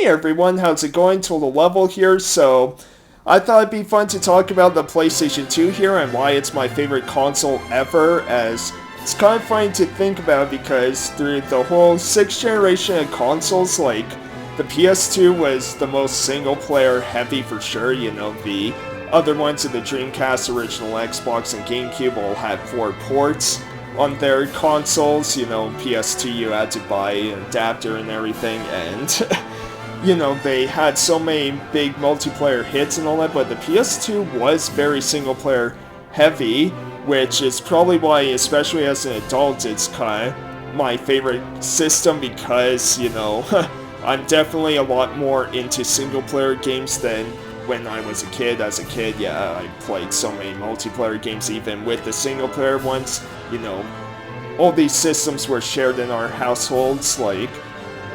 Hey everyone, how's it going? Total Level here. So, I thought it'd be fun to talk about the PlayStation 2 here and why it's my favorite console ever, as it's kind of funny to think about because through the whole 6th generation of consoles, like, the PS2 was the most single-player heavy for sure. The other ones of the Dreamcast, original Xbox, and GameCube all had 4 ports on their consoles. PS2 you had to buy an adapter and everything, and they had so many big multiplayer hits and all that, but the PS2 was very single player heavy, which is probably why, especially as an adult, it's kind of my favorite system because, I'm definitely a lot more into single player games than when I was a kid. As a kid, yeah, I played so many multiplayer games even with the single player ones. All these systems were shared in our households. Like,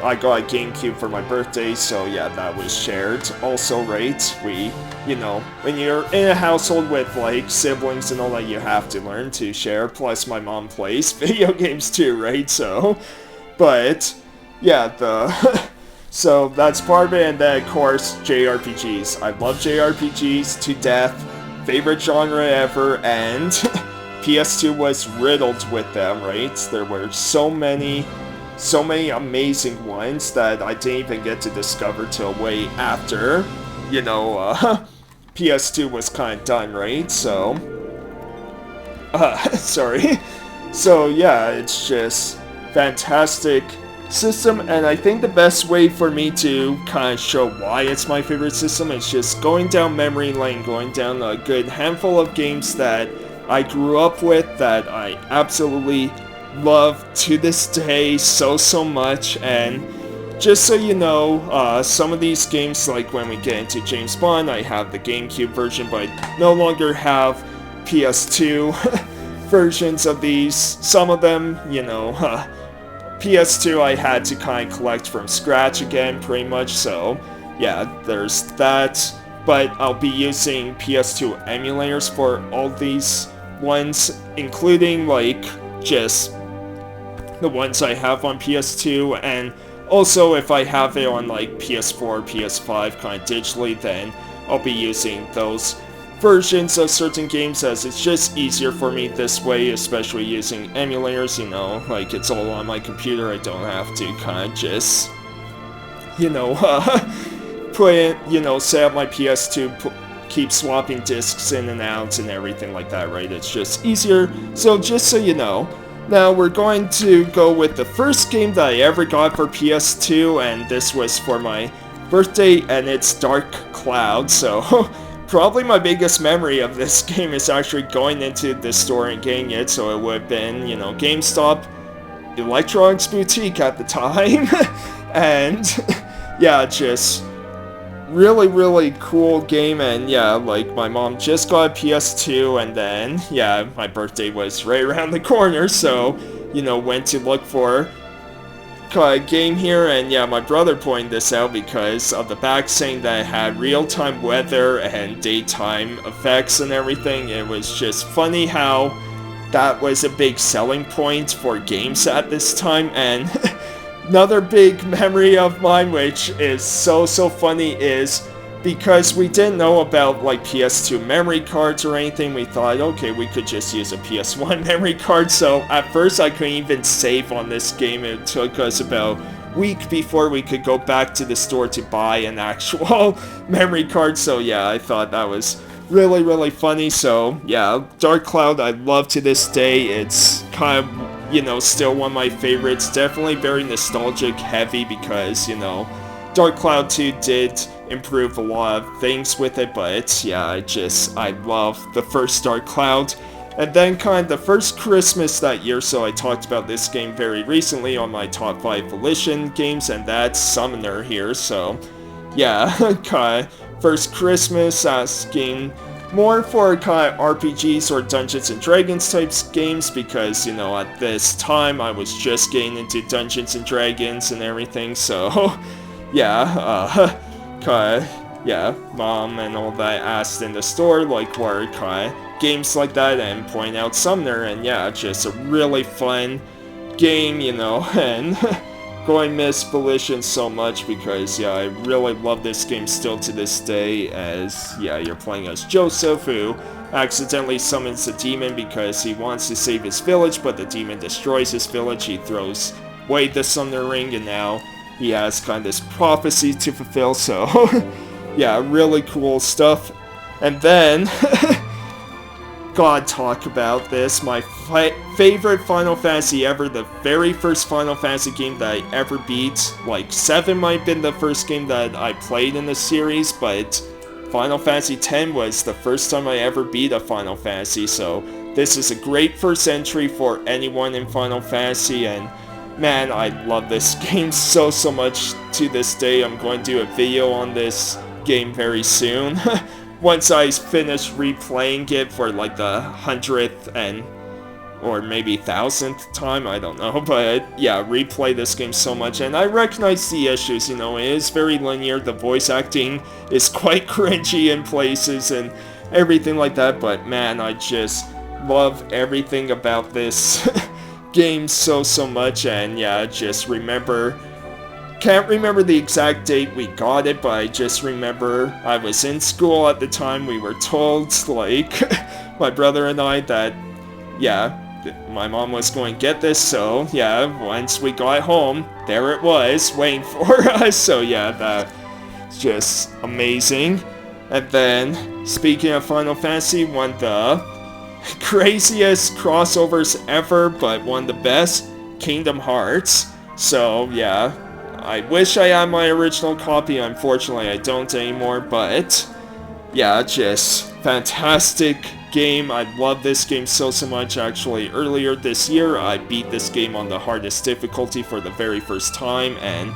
I got a GameCube for my birthday, so yeah, that was shared. Also, right, when you're in a household with, like, siblings and all that, you have to learn to share. Plus, my mom plays video games too, right? So, but, yeah, so that's part of it, and then, of course, JRPGs. I love JRPGs to death. Favorite genre ever, and PS2 was riddled with them, right? There were so many amazing ones that I didn't even get to discover till way after, PS2 was kind of done, right? So, sorry. So, yeah, it's just fantastic system, and I think the best way for me to kind of show why it's my favorite system is just going down memory lane, going down a good handful of games that I grew up with that I absolutely love to this day so much. And just so you know, some of these games, like when we get into James Bond, I have the GameCube version, but I no longer have PS2 versions of these. Some of them, PS2 I had to kind of collect from scratch again, pretty much, so yeah, there's that. But I'll be using PS2 emulators for all these ones, including, like, just the ones I have on PS2, and also if I have it on, like, PS4, PS5 kind of digitally, then I'll be using those versions of certain games, as it's just easier for me this way, especially using emulators, like, it's all on my computer. I don't have to kind of just, put in, set up my PS2, keep swapping discs in and out and everything like that, right? It's just easier. So just so you know, now we're going to go with the first game that I ever got for PS2, and this was for my birthday, and it's Dark Cloud. So probably my biggest memory of this game is actually going into the store and getting it, so it would have been, GameStop, Electronics Boutique at the time, and yeah, just really cool game. And yeah, like, my mom just got a PS2, and then, yeah, my birthday was right around the corner, so, went to look for a game here, and yeah, my brother pointed this out because of the back saying that it had real-time weather and daytime effects and everything. It was just funny how that was a big selling point for games at this time. And another big memory of mine, which is so funny, is because we didn't know about, like, PS2 memory cards or anything. We thought, okay, we could just use a PS1 memory card. So at first I couldn't even save on this game. It took us about a week before we could go back to the store to buy an actual memory card. So yeah, I thought that was really funny. So yeah, Dark Cloud I love to this day. It's kind of, still one of my favorites. Definitely very nostalgic heavy because, Dark Cloud 2 did improve a lot of things with it, but yeah, I love the first Dark Cloud. And then kind of the first Christmas that year, so I talked about this game very recently on my top 5 Volition games, and that's Summoner here. So yeah, kind of first Christmas, asking more for kind of RPGs or Dungeons and Dragons types games, because, at this time I was just getting into Dungeons and Dragons and everything, so yeah, yeah, mom and all that asked in the store, like, what kind of games like that, and point out Summoner, and yeah, just a really fun game, and going to miss Volition so much because, yeah, I really love this game still to this day, as, yeah, you're playing as Joseph, who accidentally summons a demon because he wants to save his village, but the demon destroys his village. He throws away the Summoner Ring, and now he has kind of this prophecy to fulfill, so, yeah, really cool stuff. And then, God, talk about this, my favorite Final Fantasy ever, the very first Final Fantasy game that I ever beat. Like, 7 might have been the first game that I played in the series, but Final Fantasy X was the first time I ever beat a Final Fantasy, so this is a great first entry for anyone in Final Fantasy, and man, I love this game so much to this day. I'm going to do a video on this game very soon. Once I finish replaying it for like the 100th and or maybe 1000th time, I don't know, but yeah, replay this game so much, and I recognize the issues, you know, it is very linear, the voice acting is quite cringy in places and everything like that, but man, I just love everything about this game so much, and yeah, just can't remember the exact date we got it, but I just remember I was in school at the time. We were told, like, my brother and I, that, yeah, my mom was going to get this, so, yeah, once we got home, there it was, waiting for us, so yeah, that's just amazing. And then, speaking of Final Fantasy, one of the craziest crossovers ever, but one of the best, Kingdom Hearts. So, yeah, I wish I had my original copy, unfortunately I don't anymore, but yeah, just fantastic game. I love this game so much. Actually, earlier this year, I beat this game on the hardest difficulty for the very first time, and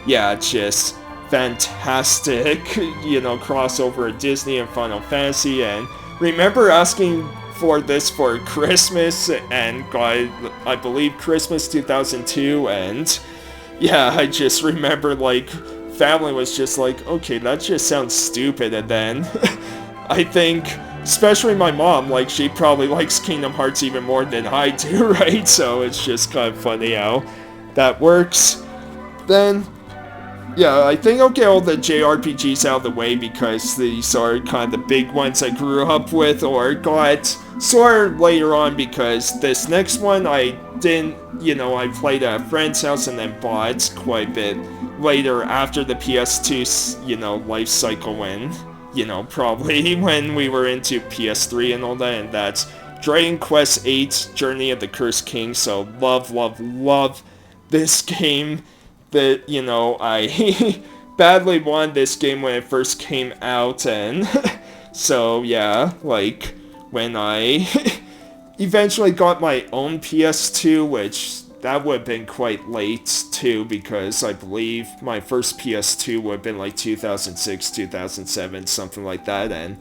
yeah, just fantastic, you know, crossover of Disney and Final Fantasy, and remember asking for this for Christmas, and got, I believe, Christmas 2002, and yeah, I just remember, like, family was just like, okay, that just sounds stupid, and then I think, especially my mom, like, she probably likes Kingdom Hearts even more than I do, right? So it's just kind of funny how that works. Then, yeah, I think I'll get all the JRPGs out of the way because these are kind of the big ones I grew up with or got sort of later on, because this next one I didn't, you know, I played at a friend's house and then bought quite a bit later after the PS2's, you know, life cycle when, you know, probably when we were into PS3 and all that, and that's Dragon Quest VIII Journey of the Cursed King. So love this game. That, you know, I badly wanted this game when it first came out, and so yeah, like, when I eventually got my own PS2, which that would have been quite late too, because I believe my first PS2 would have been like 2006, 2007, something like that, and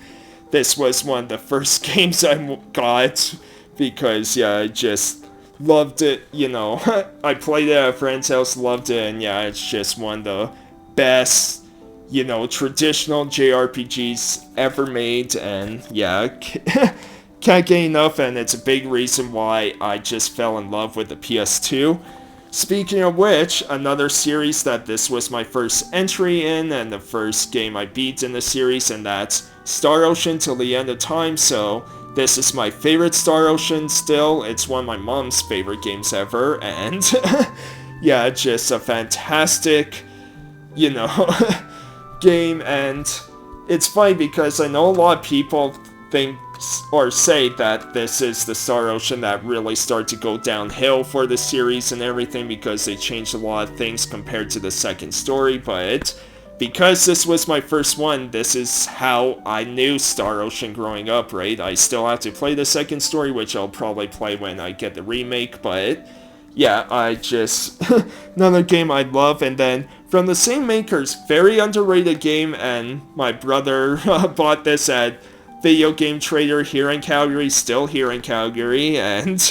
this was one of the first games I got, because yeah, I just loved it, you know. I played it at a friend's house, loved it, and yeah, it's just one of the best, you know, traditional JRPGs ever made, and yeah, can't get enough, and it's a big reason why I just fell in love with the PS2. Speaking of which, another series that this was my first entry in, and the first game I beat in the series, and that's Star Ocean Till the End of Time. So this is my favorite Star Ocean still. It's one of my mom's favorite games ever, and yeah, just a fantastic, you know, game. And it's funny because I know a lot of people think or say that this is the Star Ocean that really started to go downhill for the series and everything, because they changed a lot of things compared to the second story, but because this was my first one, this is how I knew Star Ocean growing up, right? I still have to play the second story, which I'll probably play when I get the remake, but yeah, I just, another game I love. And then from the same makers, very underrated game, and my brother bought this at Video Game Trader here in Calgary, still here in Calgary, and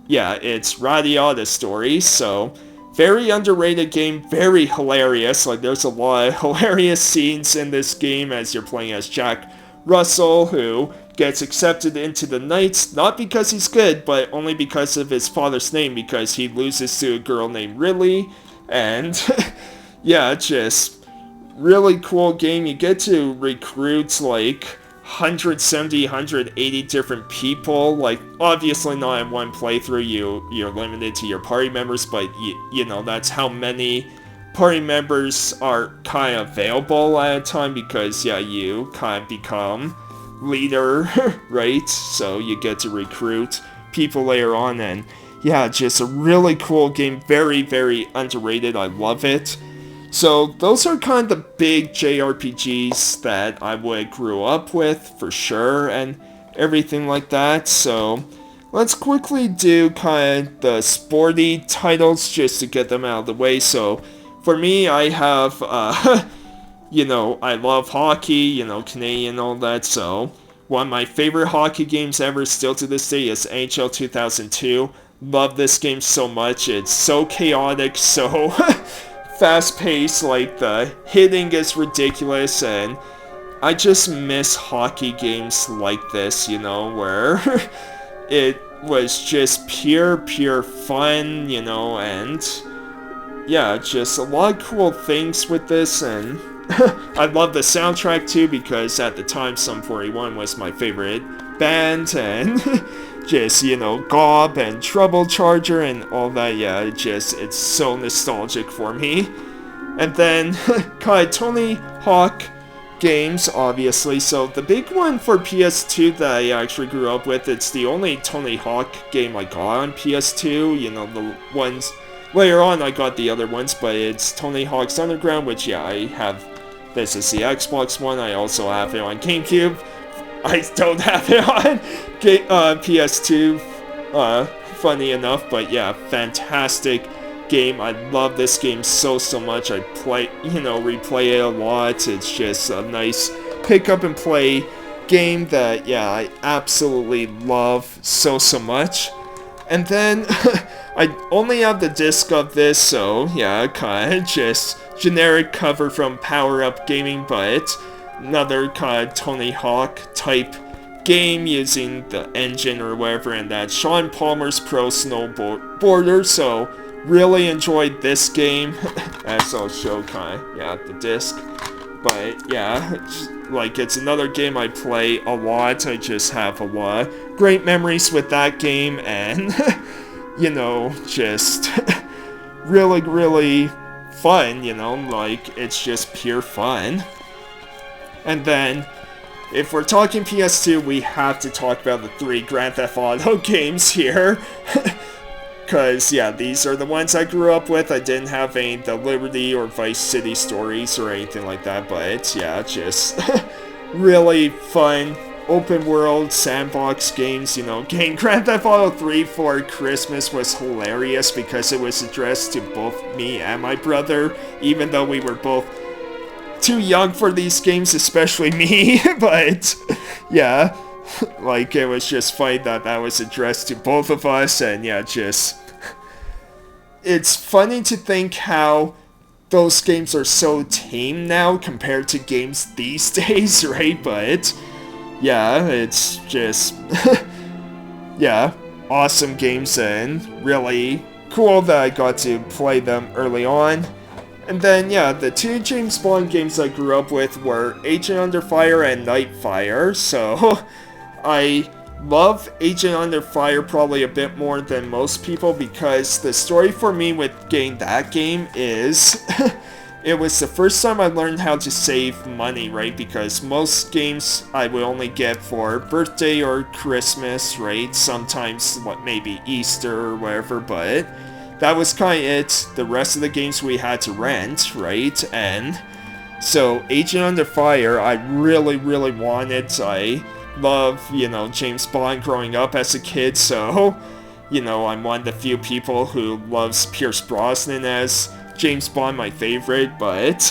yeah, it's Radiata Stories. So very underrated game, very hilarious. Like, there's a lot of hilarious scenes in this game as you're playing as Jack Russell, who gets accepted into the Knights, not because he's good, but only because of his father's name, because he loses to a girl named Ridley, and yeah, just really cool game. You get to recruit like 170, 180 different people. Like, obviously not in one playthrough, you're limited to your party members, but you know, that's how many party members are kind of available at a time, because yeah, you kind of become leader, right? So you get to recruit people later on, and yeah, just a really cool game. Very, very underrated. I love it. So those are kind of the big JRPGs that I would grew up with, for sure, and everything like that. So let's quickly do kind of the sporty titles just to get them out of the way. So for me, I have, you know, I love hockey, you know, Canadian and all that, so one of my favorite hockey games ever still to this day is NHL 2002. Love this game so much. It's so chaotic, so fast-paced, like the hitting is ridiculous, and I just miss hockey games like this, you know, where it was just pure fun, you know, and yeah, just a lot of cool things with this, and I love the soundtrack too, because at the time Sum 41 was my favorite band, and just, you know, Gob and Trouble Charger and all that. Yeah, it's so nostalgic for me. And then kind of Tony Hawk games, obviously. So the big one for PS2 that I actually grew up with, it's the only Tony Hawk game I got on PS2. You know, the ones later on I got the other ones, but it's Tony Hawk's Underground, which yeah, I have. This is the Xbox One. I also have it on GameCube. I don't have it on PS2, funny enough, but yeah, fantastic game. I love this game so much. I replay it a lot. It's just a nice pick up and play game that, yeah, I absolutely love so much. And then, I only have the disc of this, so yeah, kind of just generic cover from Power Up Gaming, but another kind of Tony Hawk type game using the engine or whatever, and that's Sean Palmer's Pro Snowboarder, so really enjoyed this game, as I'll show kind of, yeah, the disc, but yeah, like, it's another game I play a lot. I just have a lot of great memories with that game, and you know, just really fun, you know, like, it's just pure fun. And then, if we're talking PS2, we have to talk about the 3 Grand Theft Auto games here. Because, yeah, these are the ones I grew up with. I didn't have any the Liberty or Vice City stories or anything like that, but, yeah, just really fun open world sandbox games, you know. Getting Grand Theft Auto 3 for Christmas was hilarious because it was addressed to both me and my brother, even though we were both too young for these games, especially me, but yeah, like, it was just funny that that was addressed to both of us, and yeah, just, it's funny to think how those games are so tame now compared to games these days, right? But yeah, it's just, yeah, awesome games, and really cool that I got to play them early on. And then, yeah, the 2 James Bond games I grew up with were Agent Under Fire and Nightfire, so I love Agent Under Fire probably a bit more than most people, because the story for me with getting that game is it was the first time I learned how to save money, right? Because most games I would only get for birthday or Christmas, right? Sometimes, maybe Easter or whatever, but that was kind of it. The rest of the games we had to rent, right? And so Agent Under Fire, I really wanted. I love, you know, James Bond growing up as a kid, so, you know, I'm one of the few people who loves Pierce Brosnan as James Bond, my favorite, but,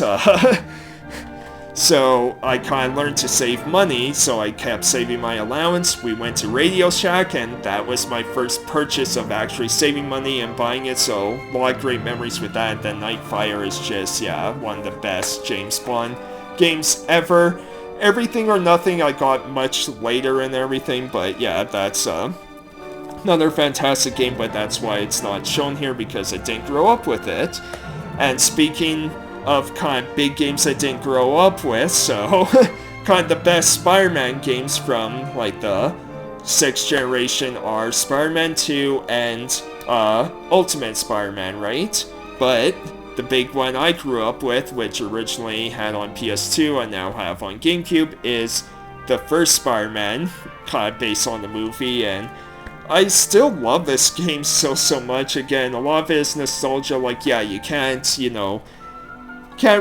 so I kind of learned to save money, so I kept saving my allowance. We went to Radio Shack, and that was my first purchase of actually saving money and buying it, so a lot of great memories with that. And then Nightfire is just, yeah, one of the best James Bond games ever. Everything or Nothing I got much later and everything, but yeah, that's another fantastic game, but that's why it's not shown here, because I didn't grow up with it. And speaking of kind of big games I didn't grow up with, so kind of the best Spider-Man games from like the 6th generation are Spider-Man 2 and Ultimate Spider-Man, right? But the big one I grew up with, which originally had on PS2 and now have on GameCube, is the first Spider-Man, kind of based on the movie, and I still love this game so much. Again, a lot of it is nostalgia, like, yeah, you can't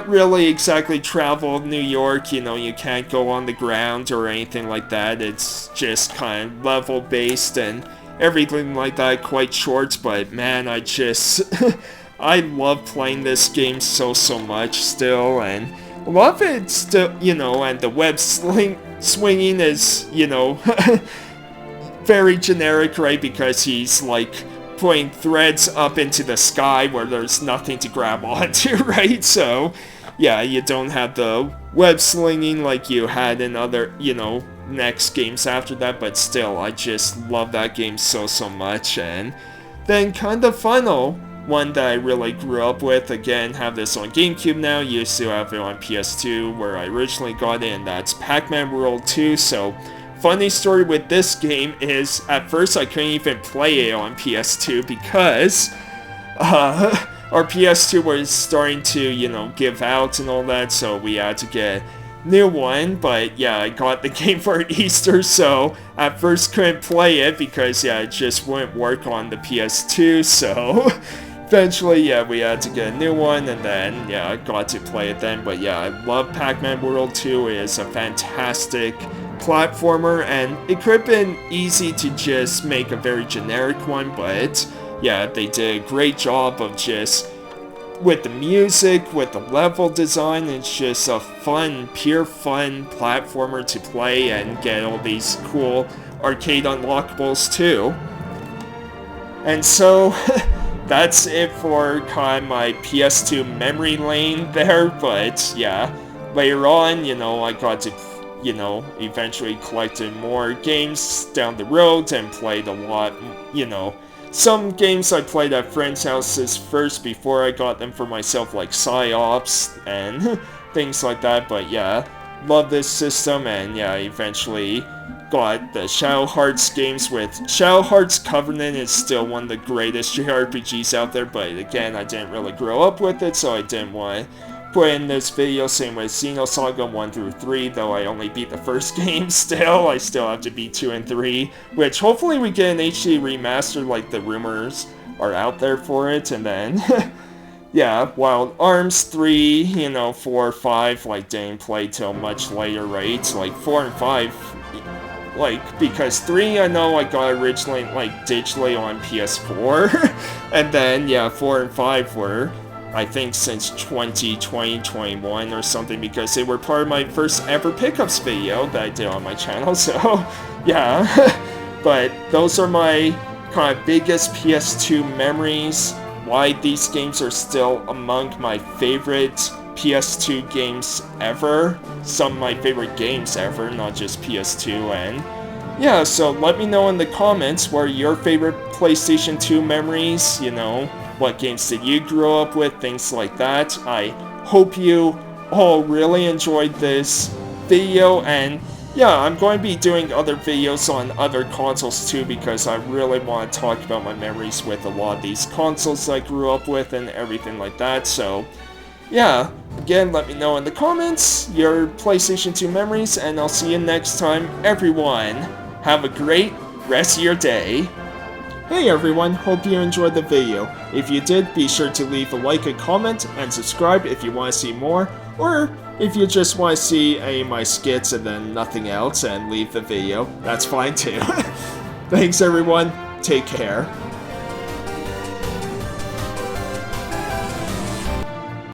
really exactly travel New York, you can't go on the ground or anything like that. It's just kind of level based and everything like that, quite short, but man, I just I love playing this game so much still, and a lot of it still, and the web swinging is, very generic, right, because he's like putting threads up into the sky where there's nothing to grab onto, right? So, yeah, you don't have the web slinging like you had in other, next games after that, but still, I just love that game so much. And then kind of final one that I really grew up with, again, have this on GameCube now, used to have it on PS2 where I originally got it, and that's PacMan World 2, so funny story with this game is, at first I couldn't even play it on PS2 because our PS2 was starting to, give out and all that, so we had to get a new one. But yeah, I got the game for Easter, so at first couldn't play it because, yeah, it just wouldn't work on the PS2, so eventually, yeah, we had to get a new one, and then, yeah, I got to play it then. But yeah, I love PacMan World 2. It is a fantastic platformer, and it could have been easy to just make a very generic one, but yeah, they did a great job of just, with the music, with the level design, it's just a pure fun platformer to play and get all these cool arcade unlockables too. And so that's it for kind of my PS2 memory lane there, but yeah, later on, I got to eventually collected more games down the road and played a lot, some games I played at friends' houses first before I got them for myself, like Psyops and things like that, but yeah, love this system, and yeah, eventually got the Shadow Hearts games. With Shadow Hearts Covenant is still one of the greatest JRPGs out there, but again, I didn't really grow up with it, so I didn't want to put in this video. Same with Xenosaga 1 through 3, though I only beat the first game still. I still have to beat 2 and 3, which hopefully we get an HD remaster, like the rumors are out there for it, and then yeah, Wild Arms 3, 4, 5, like, didn't play till much later, right? Like, 4 and 5, like, because 3 I know I got originally, like, digitally on PS4, and then, yeah, 4 and 5 were, I think, since 2021 or something, because they were part of my first ever pickups video that I did on my channel, so, yeah. But those are my kind of biggest PS2 memories, why these games are still among my favorite PS2 games ever, some of my favorite games ever, not just PS2, and yeah, so let me know in the comments what are your favorite PlayStation 2 memories, what games did you grow up with, things like that. I hope you all really enjoyed this video, and yeah, I'm going to be doing other videos on other consoles too, because I really want to talk about my memories with a lot of these consoles I grew up with and everything like that. So yeah, again, let me know in the comments your PlayStation 2 memories, and I'll see you next time, everyone. Have a great rest of your day. Hey everyone, hope you enjoyed the video. If you did, be sure to leave a like, a comment, and subscribe if you want to see more, or if you just want to see any of my skits and then nothing else and leave the video, that's fine too. Thanks everyone, take care.